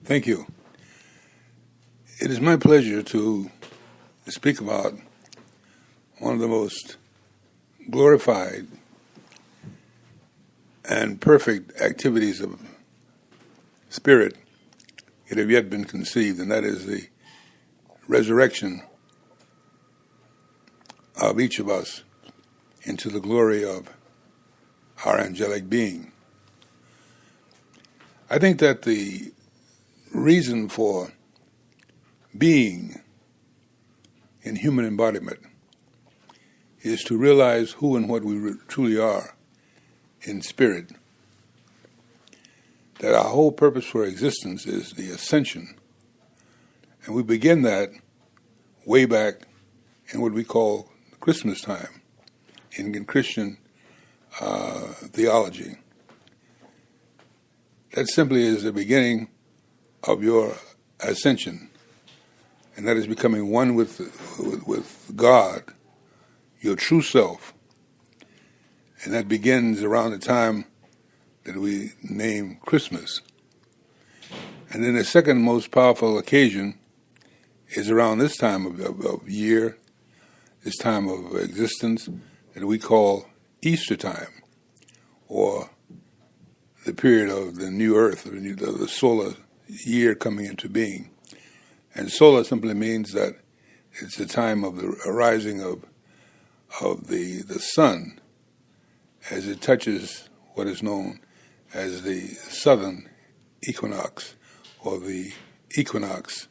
Thank you. It is my pleasure to speak about one of the most glorified and perfect activities of spirit that have yet been conceived, and that is the resurrection of each of us into the glory of our angelic being. I think that the reason for being in human embodiment is to realize who and what we truly are in spirit. That our whole purpose for existence is the ascension. And we begin that way back in what we call Christmas time in Christian theology. That simply is the beginning of your ascension, and that is becoming one with God, your true self. And that begins around the time that we name Christmas. And then the second most powerful occasion is around this time of year, this time of existence that we call Easter time, or the period of the new earth, the solar year coming into being. And solar simply means that it's the time of the arising of the sun as it touches what is known as the southern equinox, or the equinox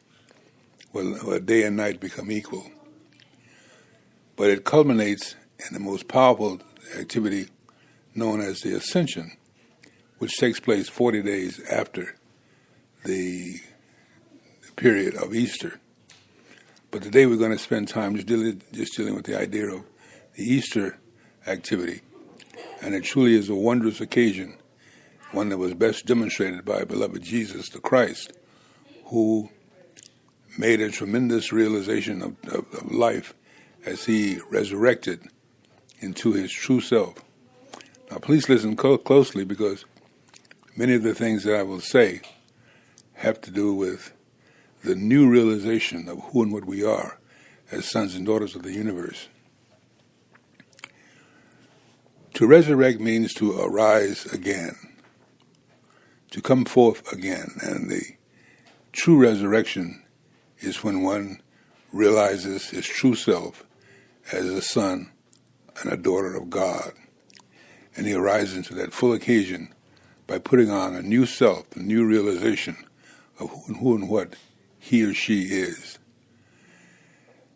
where day and night become equal. But it culminates in the most powerful activity known as the ascension, which takes place 40 days after the period of Easter. But today we're going to spend time just dealing with the idea of the Easter activity. And it truly is a wondrous occasion, one that was best demonstrated by beloved Jesus the Christ, who made a tremendous realization of life as he resurrected into his true self. Now please listen closely, because many of the things that I will say have to do with the new realization of who and what we are as sons and daughters of the universe. To resurrect means to arise again, to come forth again. And the true resurrection is when one realizes his true self as a son and a daughter of God. And he arises into that full occasion by putting on a new self, a new realization of who and what he or she is.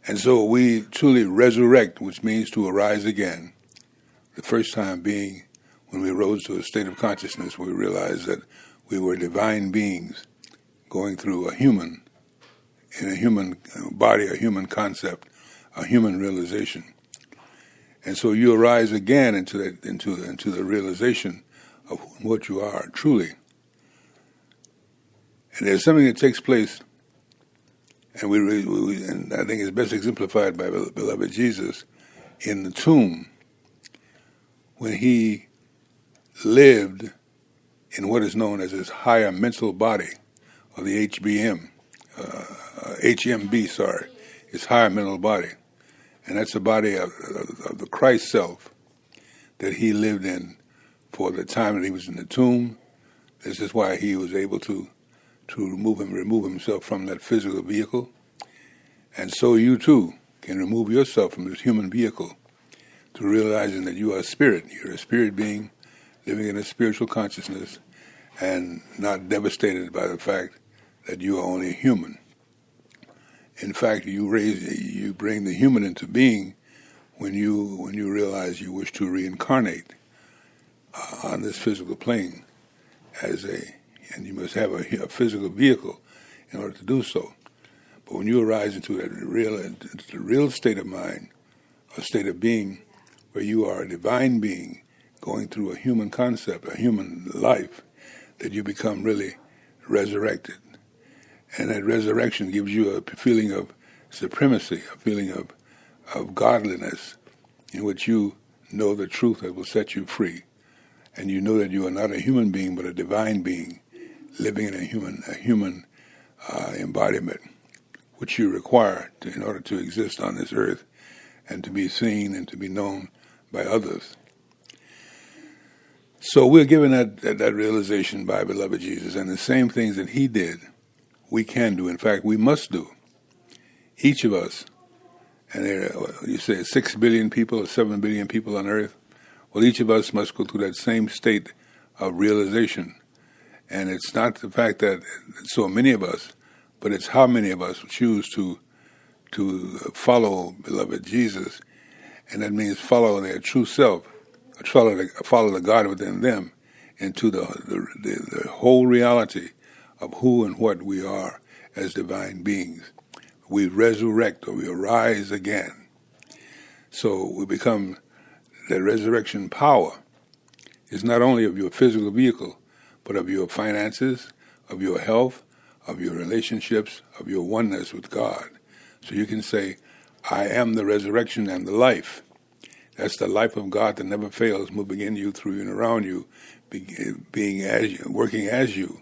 And so we truly resurrect, which means to arise again, the first time being when we rose to a state of consciousness where we realized that we were divine beings going through in a human body, a human concept, a human realization. And so you arise again into the realization of what you are truly. And there's something that takes place, and and I think it's best exemplified by beloved Jesus in the tomb, when he lived in what is known as his higher mental body, or the HMB, his higher mental body. And that's the body of the Christ self that he lived in for the time that he was in the tomb. This is why he was able to remove himself from that physical vehicle. And so you too can remove yourself from this human vehicle to realizing that you are a spirit. You're a spirit being living in a spiritual consciousness and not devastated by the fact that you are only a human. In fact, you bring the human into being when you realize you wish to reincarnate on this physical plane and you must have a physical vehicle in order to do so. But when you arise into the real state of mind, a state of being, where you are a divine being going through a human concept, a human life, that you become really resurrected. And that resurrection gives you a feeling of supremacy, a feeling of godliness, in which you know the truth that will set you free. And you know that you are not a human being, but a divine being, living in a human embodiment, which you require in order to exist on this earth and to be seen and to be known by others. So we're given that realization by beloved Jesus, and the same things that he did, we can do. In fact, we must do. Each of us, and you say 6 billion people or 7 billion people on earth, well, each of us must go through that same state of realization. And it's not the fact that so many of us, but it's how many of us choose to follow beloved Jesus, and that means follow their true self, follow the God within them into the whole reality of who and what we are as divine beings. We resurrect, or we arise again. So we become, the resurrection power is not only of your physical vehicle, but of your finances, of your health, of your relationships, of your oneness with God. So you can say, I am the resurrection and the life. That's the life of God that never fails, moving in you, through you, and around you, being as you, working as you.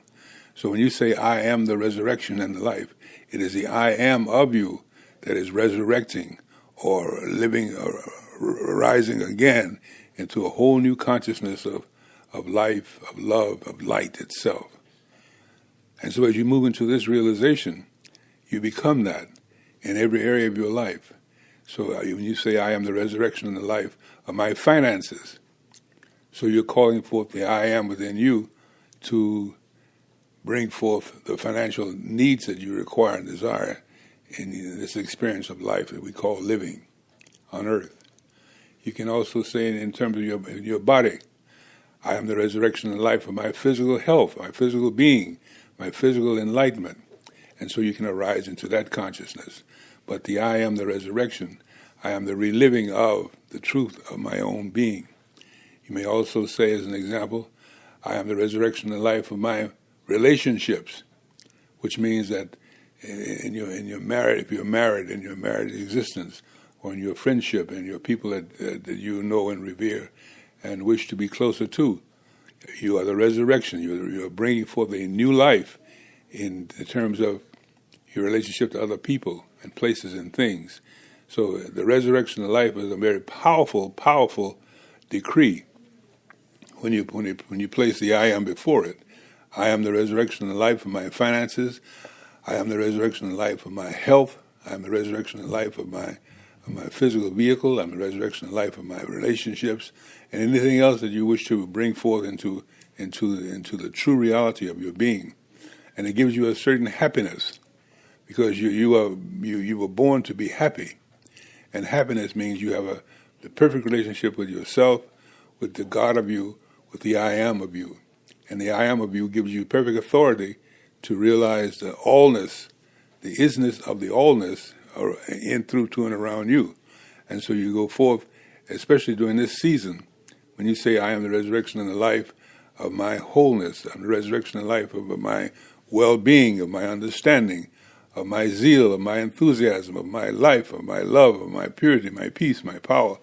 So when you say, I am the resurrection and the life, it is the I am of you that is resurrecting or living or rising again into a whole new consciousness of life, of love, of light itself. And so as you move into this realization, you become that in every area of your life. So when you say, I am the resurrection and the life of my finances, so you're calling forth the I am within you to bring forth the financial needs that you require and desire in this experience of life that we call living on earth. You can also say in terms of your body, I am the resurrection and life of my physical health, my physical being, my physical enlightenment. And so you can arise into that consciousness. But the I am the resurrection, I am the reliving of the truth of my own being. You may also say, as an example, I am the resurrection and life of my relationships, which means that in your marriage, if you're married, in your married existence, or in your friendship and your people that you know and revere and wish to be closer to, you are the resurrection. You're bringing forth a new life in terms of your relationship to other people and places and things. So the resurrection of life is a very powerful, powerful decree when you place the I am before it. I am the resurrection and life of my finances. I am the resurrection and life of my health. I am the resurrection and life of my physical vehicle. I'm the resurrection and life of my relationships, and anything else that you wish to bring forth into the true reality of your being. And it gives you a certain happiness, because you were born to be happy, and happiness means you have the perfect relationship with yourself, with the God of you, with the I am of you. And the I am of you gives you perfect authority to realize the allness, the isness of the allness in, through, to, and around you. And so you go forth, especially during this season, when you say, I am the resurrection and the life of my wholeness, I'm the resurrection and life of my well-being, of my understanding, of my zeal, of my enthusiasm, of my life, of my love, of my purity, my peace, my power.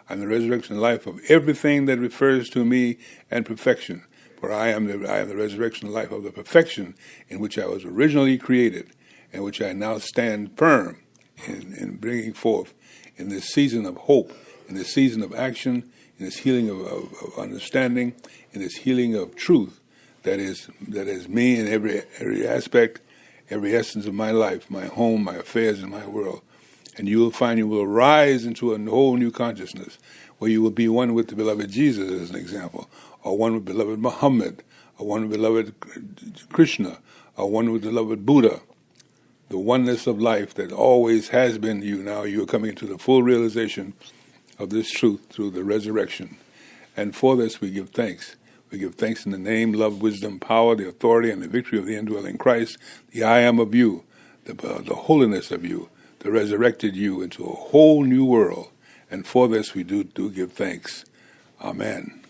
I'm the resurrection and life of everything that refers to me and perfection. For I am the resurrection and life of the perfection in which I was originally created, and which I now stand firm in bringing forth in this season of hope, in this season of action, in this healing of understanding, in this healing of truth that is me in every aspect, every essence of my life, my home, my affairs, and my world. And you will find you will rise into a whole new consciousness, where you will be one with the beloved Jesus, as an example, or one with beloved Muhammad, or one with beloved Krishna, or one with beloved Buddha. The oneness of life that always has been you, now you are coming into the full realization of this truth through the resurrection. And for this we give thanks. We give thanks in the name, love, wisdom, power, the authority, and the victory of the indwelling Christ, the I am of you, the holiness of you, the resurrected you into a whole new world. And for this we do give thanks. Amen.